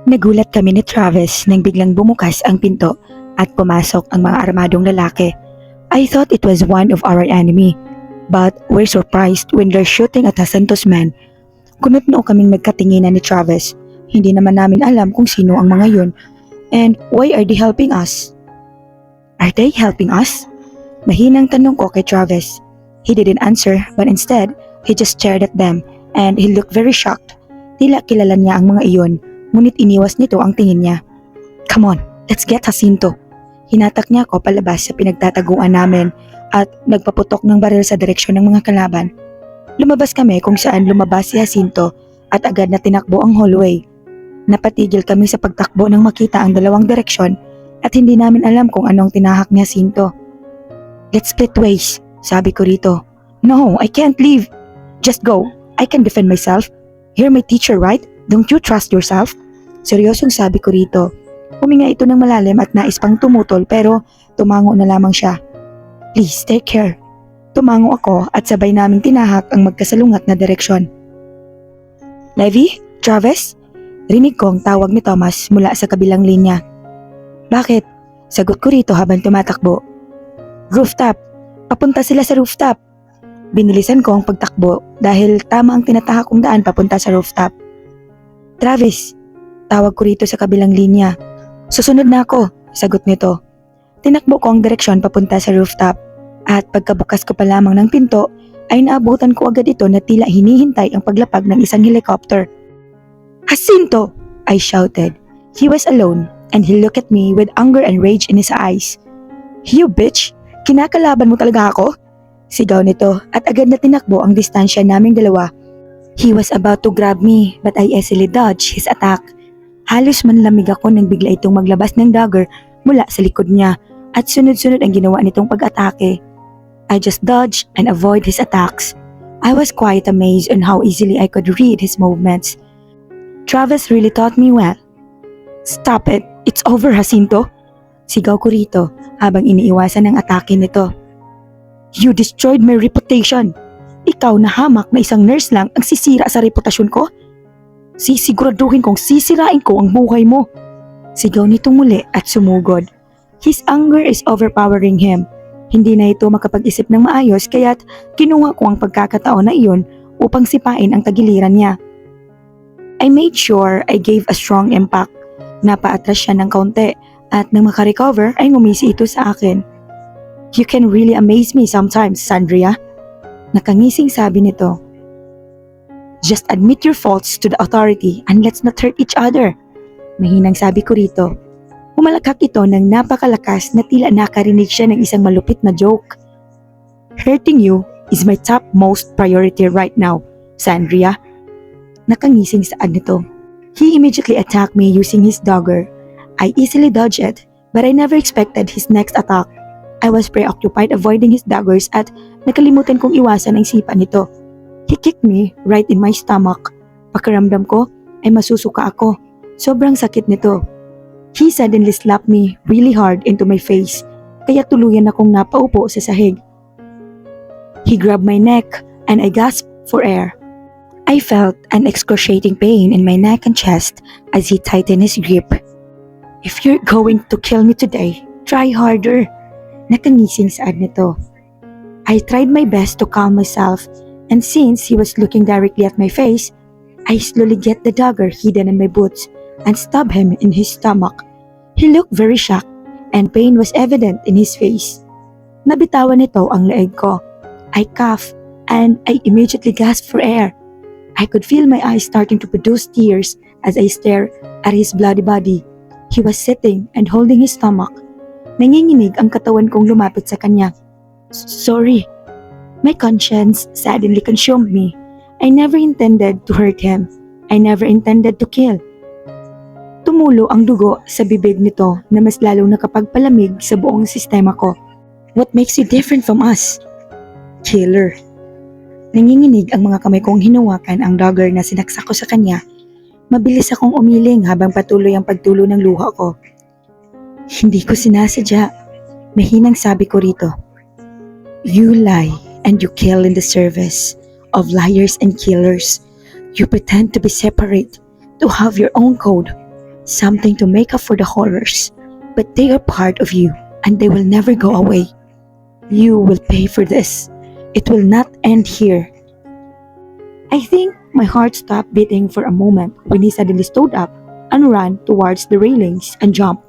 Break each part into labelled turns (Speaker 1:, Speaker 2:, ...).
Speaker 1: Nagulat kami ni Travis nang biglang bumukas ang pinto at pumasok ang mga armadong lalaki. I thought it was one of our enemy, but we're surprised when they're shooting at a Santos man. Kunot-noo kaming nagkatinginan ni Travis. Hindi naman namin alam kung sino ang mga yun. And why are they helping us? Are they helping us? Mahinang tanong ko kay Travis. He didn't answer, but instead, he just stared at them and he looked very shocked. Tila kilala niya ang mga iyon, ngunit iniwas nito ang tingin niya. Come on, let's get Jacinto. Hinatak niya ako palabas sa pinagtataguan namin at nagpaputok ng baril sa direksyon ng mga kalaban. Lumabas kami kung saan lumabas si Jacinto at agad na tinakbo ang hallway. Napatigil kami sa pagtakbo nang makita ang dalawang direksyon at hindi namin alam kung anong tinahak ni Jacinto. Let's split ways, sabi ko rito. No, I can't leave. Just go. I can defend myself. You're my teacher, right? Don't you trust yourself? Seryosong sabi ko rito. Huminga ito ng malalim at nais pang tumutol pero tumango na lamang siya. Please take care. Tumango ako at sabay naming tinahak ang magkasalungat na direksyon. Levi? Travis? Rinig kong tawag ni Thomas mula sa kabilang linya. Bakit? Sagot ko rito habang tumatakbo. Rooftop. Papunta sila sa rooftop. Binilisan ko ang pagtakbo dahil tama ang tinatahak kong daan papunta sa rooftop. Travis, tawag ko rito sa kabilang linya. Susunod na ako, sagot nito. Tinakbo ko ang direksyon papunta sa rooftop at pagkabukas ko pa lamang ng pinto ay naabutan ko agad ito na tila hinihintay ang paglapag ng isang helicopter. Jacinto! I shouted. He was alone and he looked at me with anger and rage in his eyes. You bitch! Kinakalaban mo talaga ako? Sigaw nito at agad na tinakbo ang distansya naming dalawa. He was about to grab me but I easily dodged his attack. Halos manlamig ako nang bigla itong maglabas ng dagger mula sa likod niya at sunod-sunod ang ginawa nitong pag-atake. I just dodged and avoid his attacks. I was quite amazed on how easily I could read his movements. Travis really taught me well. Stop it! It's over, Jacinto! Sigaw ko rito habang iniiwasan ang atake nito. You destroyed my reputation. Ikaw na hamak na isang nurse lang ang sisira sa reputasyon ko? Sisiguraduhin kong sisirain ko ang buhay mo. Sigaw nitong muli at sumugod. His anger is overpowering him. Hindi na ito makapag-isip ng maayos kaya't kinuha ko ang pagkakataon na iyon upang sipain ang tagiliran niya. I made sure I gave a strong impact. Napaatras siya ng kaunti at nang makarecover ay ngumisi ito sa akin. You can really amaze me sometimes, Sandria. Nakangising sabi nito. Just admit your faults to the authority and let's not hurt each other. Mahinang sabi ko rito. Umalakak ito ng napakalakas na tila nakarinig siya ng isang malupit na joke. Hurting you is my top most priority right now, Sandria. Nakangising saad nito. He immediately attacked me using his dagger. I easily dodged it, but I never expected his next attack. I was preoccupied avoiding his daggers at nakalimutan kong iwasan ang sipa nito. He kicked me right in my stomach. Pakiramdam ko ay masusuka ako. Sobrang sakit nito. He suddenly slapped me really hard into my face, kaya tuluyan akong napaupo sa sahig. He grabbed my neck and I gasped for air. I felt an excruciating pain in my neck and chest as he tightened his grip. If you're going to kill me today, try harder. Nakangising saad nito. I tried my best to calm myself and since he was looking directly at my face, I slowly get the dagger hidden in my boots and stab him in his stomach. He looked very shocked and pain was evident in his face. Nabitawan nito ang leeg ko. I coughed and I immediately gasped for air. I could feel my eyes starting to produce tears as I stared at his bloody body. He was sitting and holding his stomach. Nanginginig ang katawan kong lumapit sa kanya. Sorry. My conscience suddenly consumed me. I never intended to hurt him. I never intended to kill. Tumulo ang dugo sa bibig nito na mas lalong nakapagpalamig sa buong sistema ko. What makes you different from us? Killer. Nanginginig ang mga kamay kong hinawakan ang dagger na sinaksak ko sa kanya. Mabilis akong umiling habang patuloy ang pagtulo ng luha ko. Hindi ko sinasadya. Mahinang sabi ko rito. You lie and you kill in the service of liars and killers. You pretend to be separate, to have your own code. something to make up for the horrors. But they are part of you, and they will never go away. You will pay for this. It will not end here. I think my heart stopped beating for a moment when he suddenly stood up and ran towards the railings and jumped.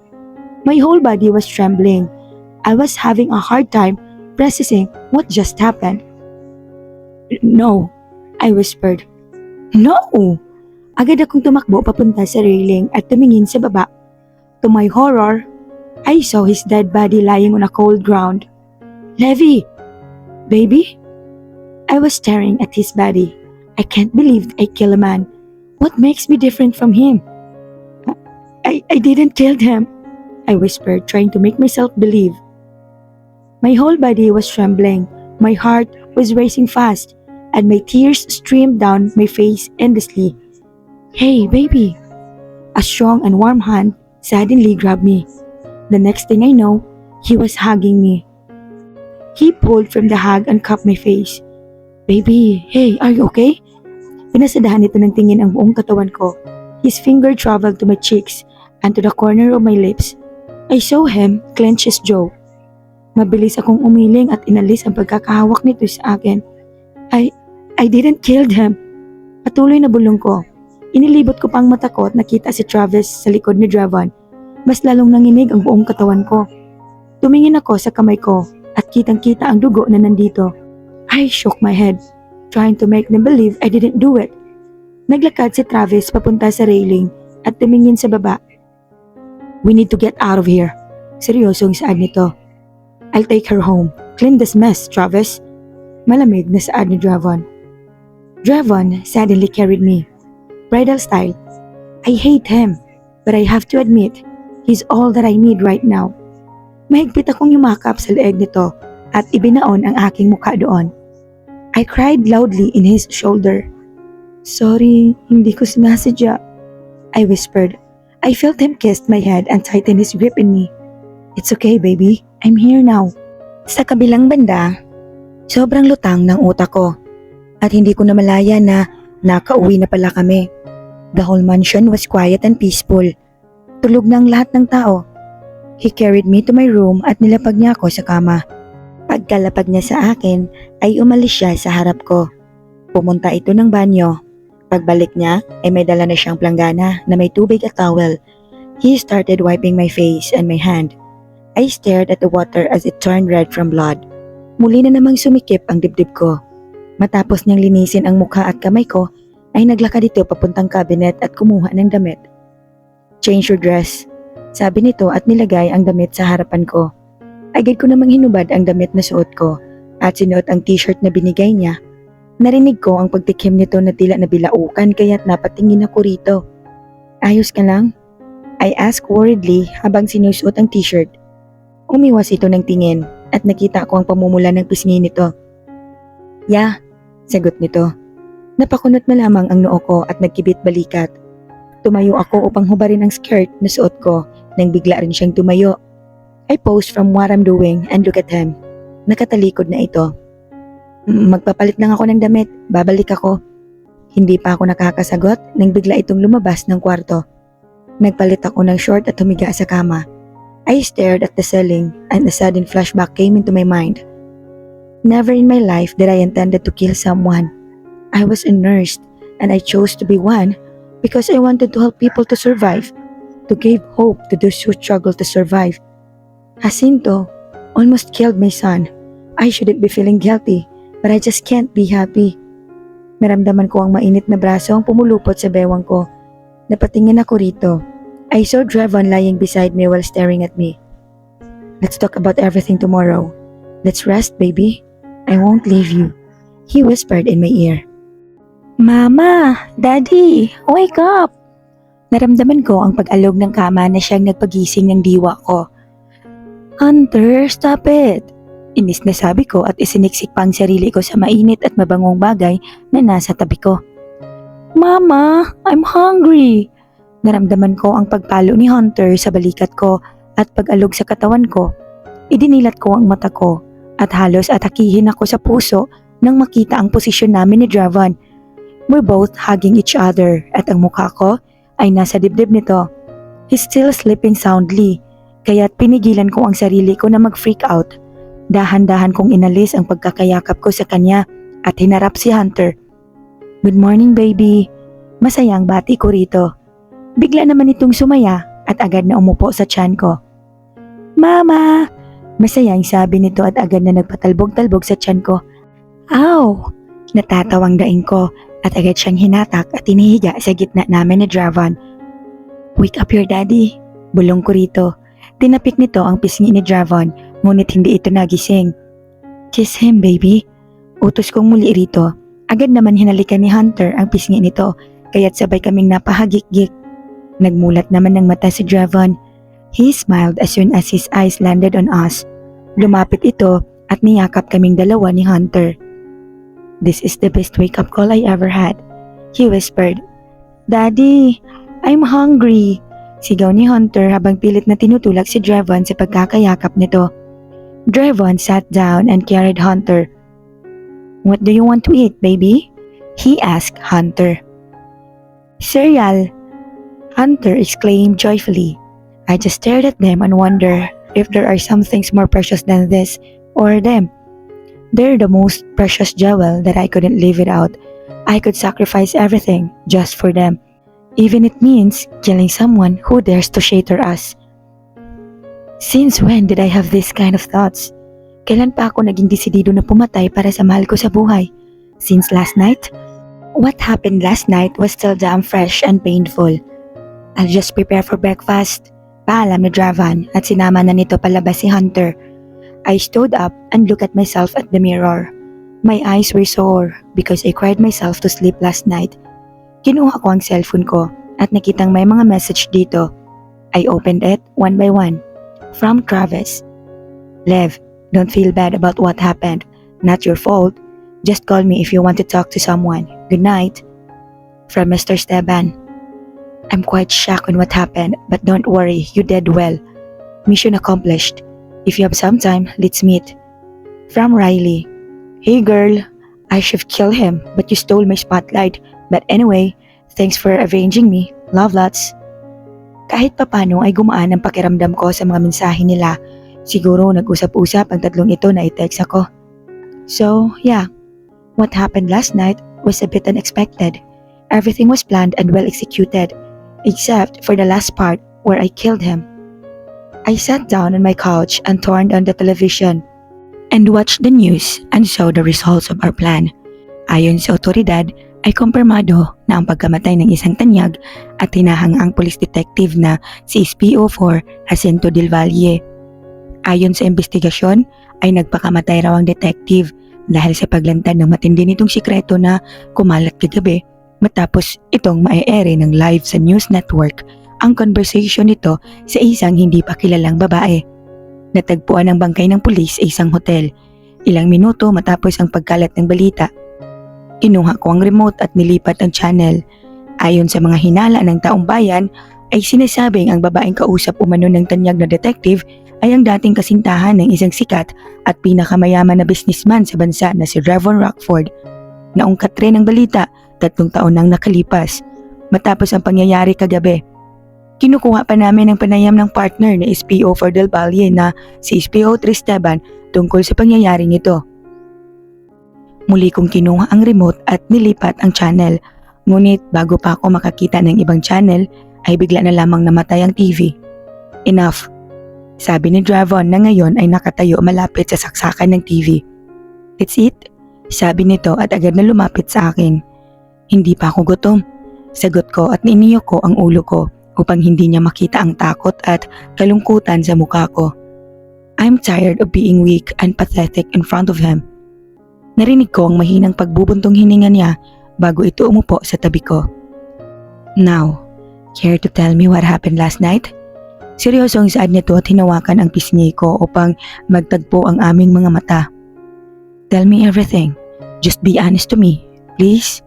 Speaker 1: My whole body was trembling. I was having a hard time processing what just happened. No, I whispered. No! Agad akong tumakbo papunta sa railing at tumingin sa baba. To my horror, I saw his dead body lying on a cold ground. Levi! Baby? I was staring at his body. I can't believe I killed a man. What makes me different from him? I didn't kill him, I whispered, trying to make myself believe. My whole body was trembling. My heart was racing fast, and my tears streamed down my face endlessly. Hey, baby! A strong and warm hand suddenly grabbed me. The next thing I know, he was hugging me. He pulled from the hug and cupped my face. Baby, hey, are you okay? Pinasadahan nito ng tingin ang buong katawan ko. His finger traveled to my cheeks and to the corner of my lips. I saw him clench his jaw. Mabilis akong umiling at inalis ang pagkakahawak nito sa akin. I didn't kill him. Patuloy na bulong ko. Inilibot ko pang mata ko at nakita si Travis sa likod ni Drevon. Mas lalong nanginig ang buong katawan ko. Tumingin ako sa kamay ko at kitang-kita ang dugo na nandito. I shook my head, trying to make them believe I didn't do it. Naglakad si Travis papunta sa railing at tumingin sa baba. We need to get out of here. Seryosong saad nito. I'll take her home. Clean this mess, Travis. Malamig na saad ni Drevon. Drevon suddenly carried me. Bridal style. I hate him, but I have to admit, he's all that I need right now. Mahigpit akong yumakap sa leeg nito at ibinaon ang aking mukha doon. I cried loudly in his shoulder. Sorry, hindi ko sinasadya. I whispered. I felt him kiss my head and tighten his grip in me. It's okay, baby. I'm here now. Sa kabilang banda, sobrang lutang ng utak ko at hindi ko na malaya na nakauwi na pala kami. The whole mansion was quiet and peaceful. Tulog ng lahat ng tao. He carried me to my room at nilapag niya ako sa kama. Pagkalapag niya sa akin ay umalis siya sa harap ko. Pumunta ito ng banyo. Pagbalik niya ay may dala na siyang planggana na may tubig at towel. He started wiping my face and my hand. I stared at the water as it turned red from blood. Muli na namang sumikip ang dibdib ko. Matapos niyang linisin ang mukha at kamay ko, ay naglakad ito papuntang cabinet at kumuha ng damit. Change your dress, sabi nito at nilagay ang damit sa harapan ko. Agad ko namang hinubad ang damit na suot ko at sinuot ang t-shirt na binigay niya. Narinig ko ang pagtikim nito na tila nabilaukan kaya't napatingin ako rito. Ayos ka lang? I asked worriedly habang sinusuot ang t-shirt. Umiwas ito ng tingin at nakita ko ang pamumula ng pisngi nito. Yeah, sagot nito. Napakunot na lamang ang noo ko at nagkibit balikat. Tumayo ako upang hubarin ang skirt na suot ko nang bigla rin siyang tumayo. I paused from what I'm doing and look at him. Nakatalikod na ito. Magpapalit lang ako ng damit, babalik ako. Hindi pa ako nakakasagot nang bigla itong lumabas ng kwarto. Nagpalit ako ng short at humiga sa kama. I stared at the ceiling and a sudden flashback came into my mind. Never in my life did I intended to kill someone. I was a nurse and I chose to be one because I wanted to help people to survive, to give hope to those who struggle to survive. Jacinto almost killed my son. I shouldn't be feeling guilty, but I just can't be happy. Naramdaman ko ang mainit na braso ang pumulupot sa bewang ko. Napatingin ako rito. I saw Drevon lying beside me while staring at me. Let's talk about everything tomorrow. Let's rest, baby. I won't leave you, he whispered in my ear. Mama! Daddy! Wake up! Naramdaman ko ang pag-alog ng kama na siyang nagpagising ng diwa ko. Hunter, stop it! Inis na sabi ko at isiniksik pa ang sarili ko sa mainit at mabangong bagay na nasa tabi ko. Mama! I'm hungry! Naramdaman ko ang pagpalo ni Hunter sa balikat ko at pag-alog sa katawan ko. Idinilat ko ang mata ko at halos atakihin ako sa puso nang makita ang posisyon namin ni Drevon. We're both hugging each other at ang mukha ko ay nasa dibdib nito. He's still sleeping soundly, kaya't pinigilan ko ang sarili ko na mag-freak out. Dahan-dahan kong inalis ang pagkakayakap ko sa kanya at hinarap si Hunter. "Good morning, baby." Masayang bati ko rito. Bigla naman itong sumaya at agad na umupo sa tiyan ko. "Mama!" Masayang sabi nito at agad na nagpatalbog-talbog sa tiyan ko. "Ow!" Natatawang daing ko at agad siyang hinatak at inihiga sa gitna namin ni Drevon. "Wake up your daddy." Bulong ko rito. Tinapik nito ang pisngi ni Drevon, ngunit hindi ito nagising. "Kiss him, baby." Utos kong muli rito. Agad naman hinalikan ni Hunter ang pisngi nito, kaya't sabay kaming napahagik-gik. Nagmulat naman ng mata si Drevon. He smiled as soon as his eyes landed on us. Lumapit ito at niyakap kaming dalawa ni Hunter. "This is the best wake-up call I ever had," he whispered. "Daddy, I'm hungry." Sigaw ni Hunter habang pilit na tinutulak si Drevon sa pagkakayakap nito. Drevon sat down and carried Hunter. "What do you want to eat, baby?" he asked Hunter. "Cereal," Hunter exclaimed joyfully. I just stared at them and wondered if there are some things more precious than this or them. They're the most precious jewel that I couldn't live without. I could sacrifice everything just for them. Even it means killing someone who dares to shatter us. Since when did I have this kind of thoughts? Kailan pa ako naging desidido na pumatay para sa mahal ko sa buhay? Since last night? What happened last night was still damn fresh and painful. I'll just prepare for breakfast. Paalam ni Drevon at sinama na nito palabas si Hunter. I stood up and looked at myself at the mirror. My eyes were sore because I cried myself to sleep last night. Kinuha ko ang cellphone ko at nakitang may mga message dito. I opened it one by one. From Travis. "Lev, don't feel bad about what happened. Not your fault. Just call me if you want to talk to someone. Good night." From Mr. Esteban. "I'm quite shocked on what happened, but don't worry, you did well. Mission accomplished. If you have some time, let's meet." From Riley. "Hey girl, I should kill him, but you stole my spotlight. But anyway, thanks for avenging me. Love lots." Kahit papano ay gumaan ang pakiramdam ko sa mga mensahe nila. Siguro nag-usap-usap ang tatlong ito na i-text ako. So, yeah. What happened last night was a bit unexpected. Everything was planned and well executed, except for the last part where I killed him. I sat down on my couch and turned on the television and watched the news and saw the results of our plan. Ayon sa otoridad, ay kumpirmado na ang pagkamatay ng isang tanyag at hinahangang police detective na si SPO4 Jacinto Del Valle. Ayon sa investigasyon, ay nagpakamatay raw ang detective dahil sa paglantad ng matindi nitong sikreto na kumalat kagabi matapos itong mae-ere ng live sa news network ang conversation nito sa isang hindi pa kilalang babae. Natagpuan ng bangkay ng pulis sa isang hotel. Ilang minuto matapos ang pagkalat ng balita, kinuha ko ang remote at nilipat ang channel. Ayon sa mga hinala ng taong bayan, ay sinasabing ang babaeng kausap umano ng tanyag na detective ay ang dating kasintahan ng isang sikat at pinakamayaman na businessman sa bansa na si Revon Rockford. Naungkat rin ang balita 3 taon nang nakalipas matapos ang pangyayari kagabi. Kinukuha pa namin ang panayam ng partner ni SPO4 Del Valle na si SPO3 Esteban tungkol sa pangyayaring ito. Muli kong kinuha ang remote at nilipat ang channel, ngunit bago pa ako makakita ng ibang channel ay bigla na lamang namatay ang TV. "Enough," sabi ni Drevon na ngayon ay nakatayo malapit sa saksakan ng TV. "That's it," sabi nito at agad na lumapit sa akin. Hindi pa ako gutom. Sagot ko at niiniyo ko ang ulo ko upang hindi niya makita ang takot at kalungkutan sa mukha ko. I'm tired of being weak and pathetic in front of him. Narinig ko ang mahinang pagbubuntong hininga niya bago ito umupo sa tabi ko. "Now, care to tell me what happened last night?" Seryosong saad nito at hinawakan ang pisngi ko upang magtagpo ang aming mga mata. "Tell me everything. Just be honest to me, please."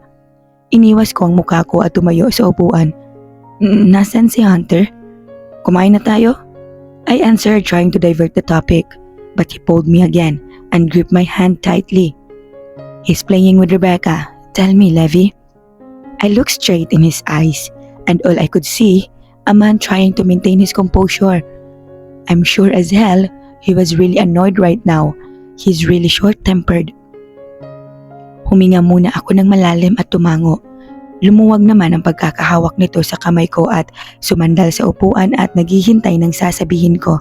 Speaker 1: Iniwas ko ang mukha ko at tumayo sa upuan. "Nasaan si Hunter? Kumain na tayo?" I answered, trying to divert the topic, but he pulled me again and gripped my hand tightly. "He's playing with Rebecca. Tell me, Levi." I looked straight in his eyes, and all I could see a man trying to maintain his composure. I'm sure as hell he was really annoyed right now. He's really short-tempered. Huminga muna ako ng malalim at tumango. Lumuwag naman ang pagkakahawak nito sa kamay ko at sumandal sa upuan at naghihintay ng sasabihin ko.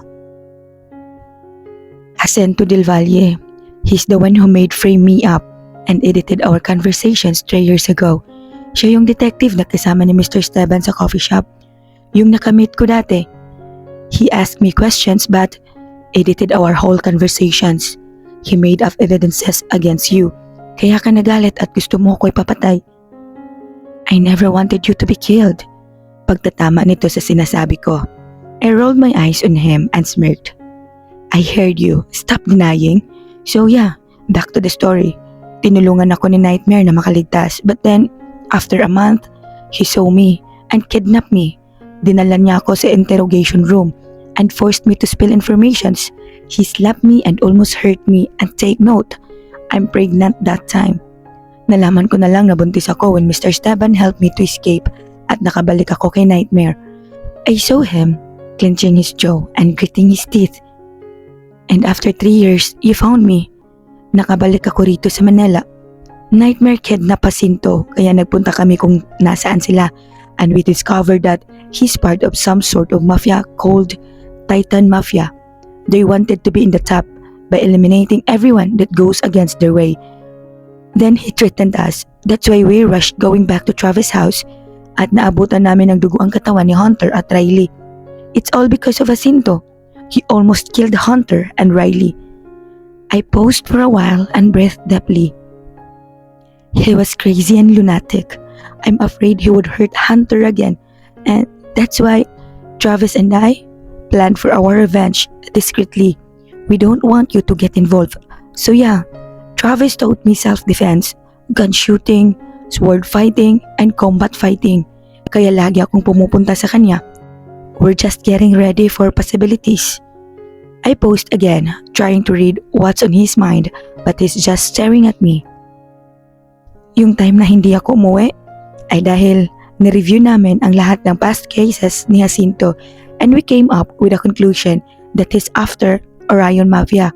Speaker 1: Jacinto del Valle, he's the one who made frame me up and edited our conversations 3 years ago. Siya yung detective na kasama ni Mr. Esteban sa coffee shop. Yung nakamit ko dati. He asked me questions but edited our whole conversations. He made up evidences against you. Kaya ka nagalit at gusto mo ko ipapatay. I never wanted you to be killed. Pagtatama nito sa sinasabi ko. I rolled my eyes on him and smirked. I heard you. Stop denying. So yeah, back to the story. Tinulungan ako ni Nightmare na makaligtas but then, after a month, he saw me and kidnapped me. Dinala niya ako sa interrogation room and forced me to spill informations. He slapped me and almost hurt me and take note, I'm pregnant that time. Nalaman ko na lang na buntis ako when Mr. Esteban helped me to escape at nakabalik ako kay Nightmare. I saw him clenching his jaw and gritting his teeth. And after 3 years, you found me. Nakabalik ako rito sa Manila. Nightmare kidnapped Jacinto kaya nagpunta kami kung nasaan sila and we discovered that he's part of some sort of mafia called Titan Mafia. They wanted to be in the top by eliminating everyone that goes against their way. Then he threatened us. That's why we rushed going back to Travis' house at naabutan namin ng dugo ang katawan ni Hunter at Riley. It's all because of Jacinto. He almost killed Hunter and Riley. I paused for a while and breathed deeply. He was crazy and lunatic. I'm afraid he would hurt Hunter again, and that's why Travis and I planned for our revenge discreetly. We don't want you to get involved. So yeah, Travis taught me self-defense, gun shooting, sword fighting, and combat fighting. Kaya lagi akong pumupunta sa kanya. We're just getting ready for possibilities. I paused again, trying to read what's on his mind, but he's just staring at me. Yung time na hindi ako umuwi ay dahil nireview namin ang lahat ng past cases ni Jacinto and we came up with a conclusion that he's after Orion Mafia.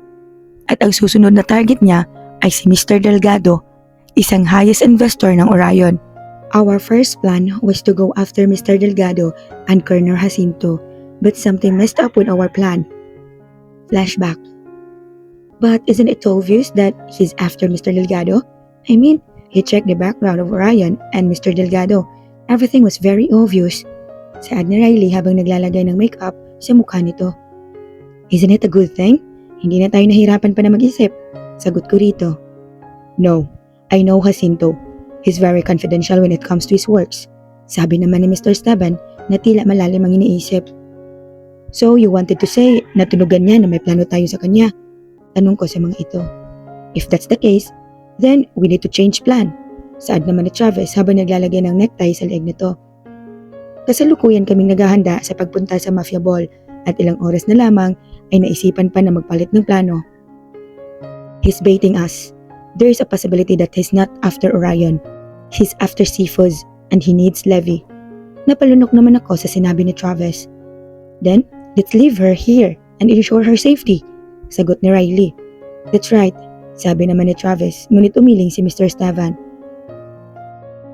Speaker 1: At ang susunod na target niya ay si Mr. Delgado, isang highest investor ng Orion. Our first plan was to go after Mr. Delgado and corner Jacinto, but something messed up with our plan. Flashback. But isn't it obvious that he's after Mr. Delgado? I mean, he checked the background of Orion and Mr. Delgado. Everything was very obvious. Saad ni Riley habang naglalagay ng makeup sa mukha nito. Isn't it a good thing? Hindi na tayo nahirapan pa na mag-isip. Sagot ko rito. No, I know Jacinto. He's very confidential when it comes to his works. Sabi naman ni Mr. Esteban na tila malalim ang iniisip. So you wanted to say na tunugan niya na may plano tayo sa kanya? Tanong ko sa mga ito. If that's the case, then we need to change plan. Saad naman ni Travis habang naglalagay ng necktie sa leeg nito. Kasalukuyan kaming naghahanda sa pagpunta sa Mafia Ball at ilang oras na lamang ay naisipan pa na magpalit ng plano. He's baiting us. There's a possibility that he's not after Orion. He's after Seafoods and he needs Levi. Napalunok naman ako sa sinabi ni Travis. Then, let's leave her here and ensure her safety. Sagot ni Riley. That's right. Sabi naman ni Travis, ngunit umiling si Mr. Esteban.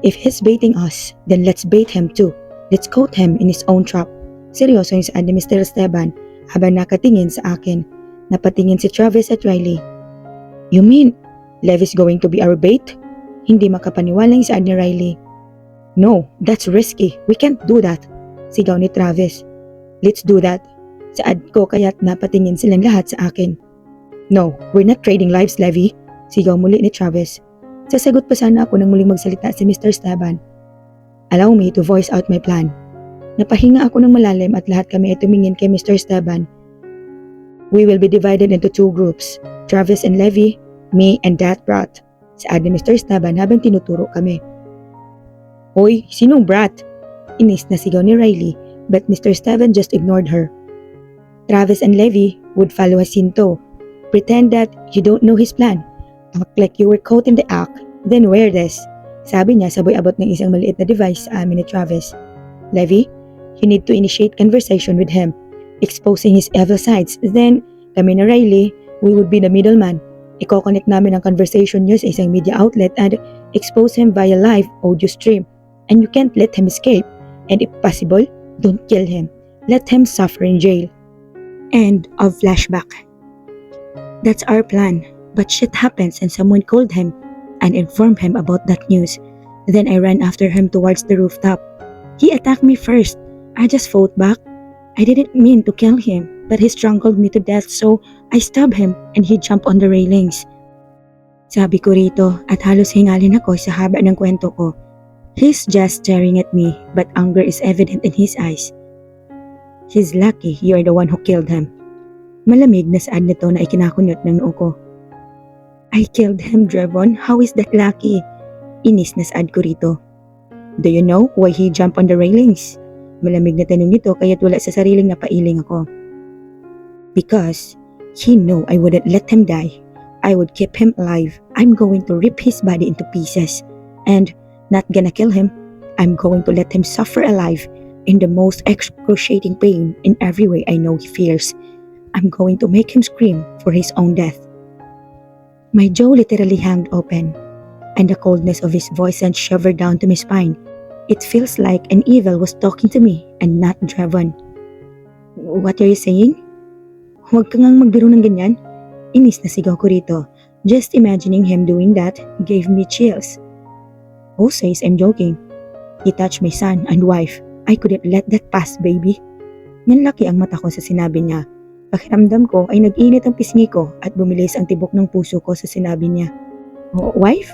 Speaker 1: If he's baiting us, then let's bait him too. Let's caught him in his own trap. Seryoso yung saad ni Mr. Esteban habang nakatingin sa akin. Napatingin si Travis at Riley. You mean, Levi's going to be our bait? Hindi makapaniwala yung saad ni Riley. No, that's risky. We can't do that. Sigaw ni Travis. Let's do that. Saad ko kaya't napatingin silang lahat sa akin. No, we're not trading lives, Levi. Sigaw muli ni Travis. Sasagot pa sana ako nang muling magsalita si Mr. Esteban. Allow me to voice out my plan. Napahinga ako ng malalim at lahat kami ay tumingin kay Mr. Esteban. We will be divided into 2 groups. Travis and Levi, me and that brat. Saad ni Mr. Esteban habang tinuturo kami. Hoy, sinong brat? Inis na sigaw ni Riley, but Mr. Esteban just ignored her. Travis and Levi would follow Jacinto. Pretend that you don't know his plan. Act like you were caught in the act, then wear this. Sabi niya sabay abot ng isang maliit na device sa amin ni Travis. Levi, You need to initiate conversation with him, exposing his evil sides. Then, kami na Riley, we would be the middleman. Iko-connect namin ang conversation niyo sa isang media outlet and expose him via live audio stream. And you can't let him escape. And if possible, don't kill him. Let him suffer in jail. End of flashback. That's our plan. But shit happens and someone called him and informed him about that news. Then I ran after him towards the rooftop. He attacked me first. I just fought back. I didn't mean to kill him, but he strangled me to death, so I stabbed him and he jumped on the railings. Sabi ko rito at halos hingalin ako sa haba ng kwento ko. He's just staring at me, but anger is evident in his eyes. He's lucky you're the one who killed him. Malamig na saad nito na ikinakunot ng noo ko. I killed him, Drevon. How is that lucky? Inis na saad ko rito. Do you know why he jumped on the railings? Malamig na tanong nito kaya't wala sa sariling napailing ako. Because he knew I wouldn't let him die. I would keep him alive. I'm going to rip his body into pieces. And not gonna kill him. I'm going to let him suffer alive in the most excruciating pain in every way I know he fears. I'm going to make him scream for his own death. My jaw literally hanged open, and the coldness of his voice sent shiver down to my spine. It feels like an evil was talking to me and not Drevon. What are you saying? Huwag ka ngang magbiro ng ganyan. Inis na sigaw ko rito. Just imagining him doing that gave me chills. Who says I'm joking? He touched my son and wife. I couldn't let that pass, baby. Nanlaki ang mata ko sa sinabi niya. Pakiramdam ko ay nag-init ang pisngi ko at bumilis ang tibok ng puso ko sa sinabi niya. Oh, wife?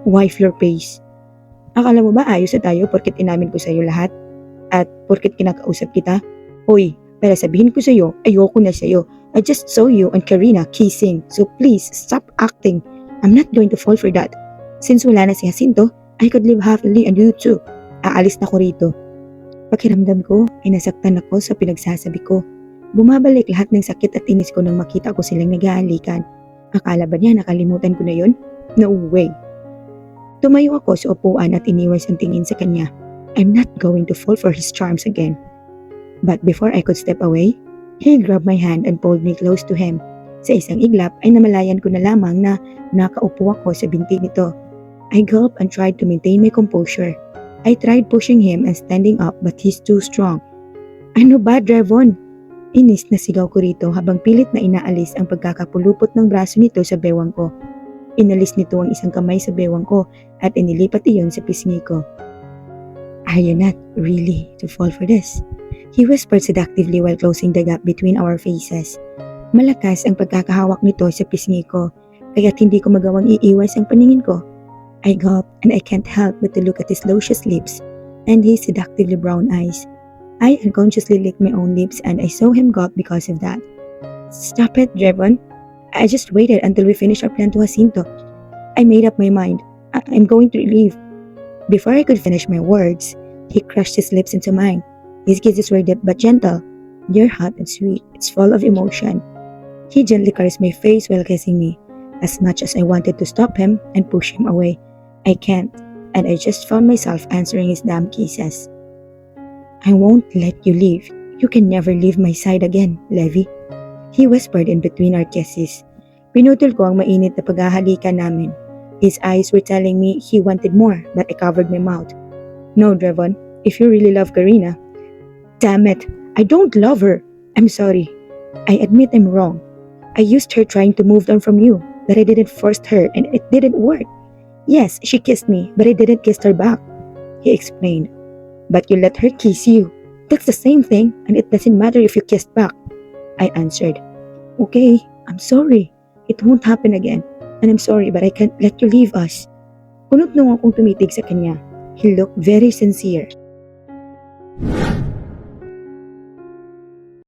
Speaker 1: Wife your face. Akala mo ba ayos na tayo porket inamin ko sa iyo lahat? At porket kinakausap kita? Hoy, para sabihin ko sa iyo, ayoko na sa iyo. I just saw you and Karina kissing, so please stop acting. I'm not going to fall for that. Since wala na si Jacinto, I could live happily and you too. Aalis na ko rito. Pakiramdam ko ay nasaktan ako sa pinagsasabi ko. Bumabalik lahat ng sakit at inis ko nang makita ko silang nag-aalikan. Akala ba niya nakalimutan ko na yun? No way. Tumayo ako sa upuan at iniwas ang tingin sa kanya. I'm not going to fall for his charms again. But before I could step away, he grabbed my hand and pulled me close to him. Sa isang iglap ay namalayan ko na lamang na nakaupo ako sa binti nito. I gulped and tried to maintain my composure. I tried pushing him and standing up but he's too strong. Ano ba, Drevon? Inis na sigaw ko rito habang pilit na inaalis ang pagkakapulupot ng braso nito sa bewang ko. Inalis nito ang isang kamay sa bewang ko at inilipat iyon sa pisngi ko. Are you not really to fall for this? He whispered seductively while closing the gap between our faces. Malakas ang pagkakahawak nito sa pisngi ko, kaya't hindi ko magawang iiwas ang paningin ko. I gulped and I can't help but to look at his luscious lips and his seductively brown eyes. I unconsciously licked my own lips and I saw him gulp because of that. Stop it, Drevon. I just waited until we finished our plan to Jacinto. I made up my mind. I'm going to leave. Before I could finish my words, he crushed his lips into mine. His kisses were deep but gentle. They're hot and sweet. It's full of emotion. He gently caressed my face while kissing me. As much as I wanted to stop him and push him away, I can't, and I just found myself answering his damn kisses. I won't let you leave. You can never leave my side again, Levi. He whispered in between our kisses. Pinutol ko ang mainit na paghahalikan namin. His eyes were telling me he wanted more, but I covered my mouth. No, Drevon, if you really love Karina. Damn it, I don't love her. I'm sorry. I admit I'm wrong. I used her trying to move on from you, but I didn't force her and it didn't work. Yes, she kissed me, but I didn't kiss her back. He explained. But you let her kiss you. That's the same thing, and it doesn't matter if you kissed back. I answered. Okay, I'm sorry. It won't happen again. And I'm sorry, but I can't let you leave us. Kunot nung akong tumitig sa kanya. He looked very sincere.